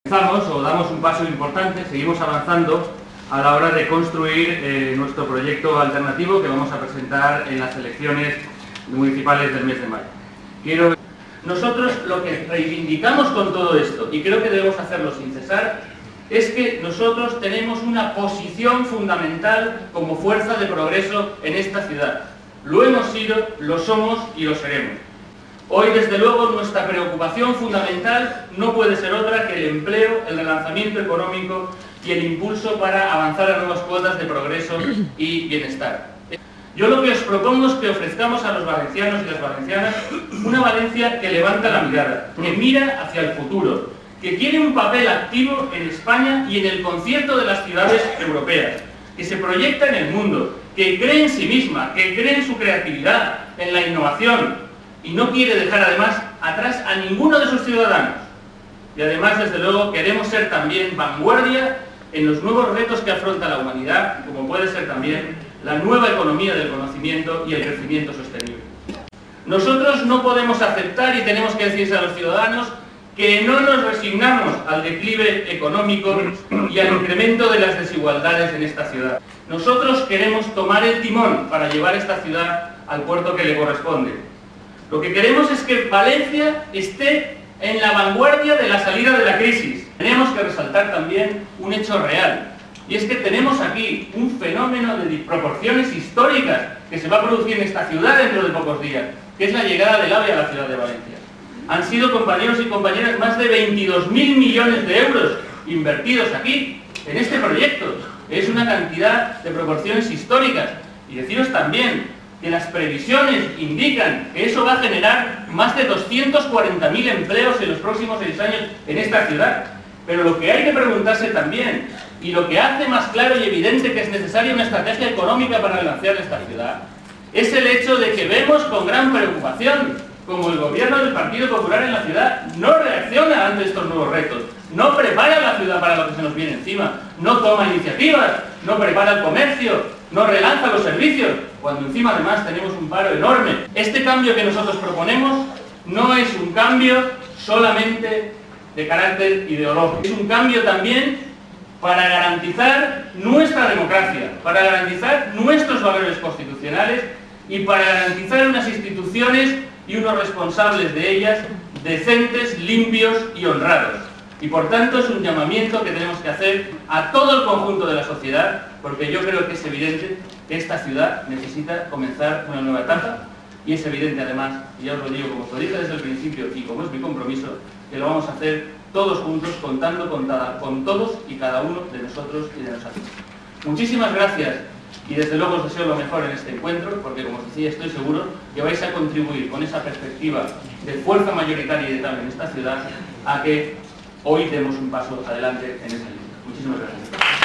Empezamos o damos un paso importante, seguimos avanzando a la hora de construir nuestro proyecto alternativo que vamos a presentar en las elecciones municipales del mes de mayo. Nosotros lo que reivindicamos con todo esto, y creo que debemos hacerlo sin cesar, es que nosotros tenemos una posición fundamental como fuerza de progreso en esta ciudad. Lo hemos sido, lo somos y lo seremos. Hoy, desde luego, nuestra preocupación fundamental no puede ser otra que el empleo, el relanzamiento económico y el impulso para avanzar a nuevas cuotas de progreso y bienestar. Yo lo que os propongo es que ofrezcamos a los valencianos y las valencianas una Valencia que levanta la mirada, que mira hacia el futuro, que quiere un papel activo en España y en el concierto de las ciudades europeas, que se proyecta en el mundo, que cree en sí misma, que cree en su creatividad, en la innovación, y no quiere dejar además atrás a ninguno de sus ciudadanos. Y además, desde luego, queremos ser también vanguardia en los nuevos retos que afronta la humanidad, como puede ser también la nueva economía del conocimiento y el crecimiento sostenible. Nosotros no podemos aceptar, y tenemos que decirse a los ciudadanos, que no nos resignamos al declive económico y al incremento de las desigualdades en esta ciudad. Nosotros queremos tomar el timón para llevar esta ciudad al puerto que le corresponde. Lo que queremos es que Valencia esté en la vanguardia de la salida de la crisis. Tenemos que resaltar también un hecho real, y es que tenemos aquí un fenómeno de proporciones históricas que se va a producir en esta ciudad dentro de pocos días, que es la llegada del AVE a la ciudad de Valencia. Han sido, compañeros y compañeras, más de 22.000 millones de euros invertidos aquí, en este proyecto. Es una cantidad de proporciones históricas. Y deciros también que las previsiones indican que eso va a generar más de 240.000 empleos en los próximos 6 años en esta ciudad. Pero lo que hay que preguntarse también, y lo que hace más claro y evidente que es necesaria una estrategia económica para relanzar esta ciudad, es el hecho de que vemos con gran preocupación como el gobierno del Partido Popular en la ciudad no reacciona ante estos nuevos retos, no prepara la ciudad para lo que se nos viene encima, no toma iniciativas, no prepara el comercio, no relanza los servicios, cuando encima además tenemos un paro enorme. Este cambio que nosotros proponemos no es un cambio solamente de carácter ideológico, es un cambio también para garantizar nuestra democracia, para garantizar nuestros valores constitucionales y para garantizar unas instituciones y unos responsables de ellas decentes, limpios y honrados. Y por tanto es un llamamiento que tenemos que hacer a todo el conjunto de la sociedad, porque yo creo que es evidente que esta ciudad necesita comenzar una nueva etapa, y es evidente además, y ya os lo digo como os lo dije desde el principio y como es mi compromiso, que lo vamos a hacer todos juntos, contando con todos y cada uno de nosotros y de nosotros. Muchísimas gracias, y desde luego os deseo lo mejor en este encuentro, porque como os decía, estoy seguro que vais a contribuir con esa perspectiva de fuerza mayoritaria y de tal en esta ciudad a que hoy demos un paso adelante en esa línea. Muchísimas gracias.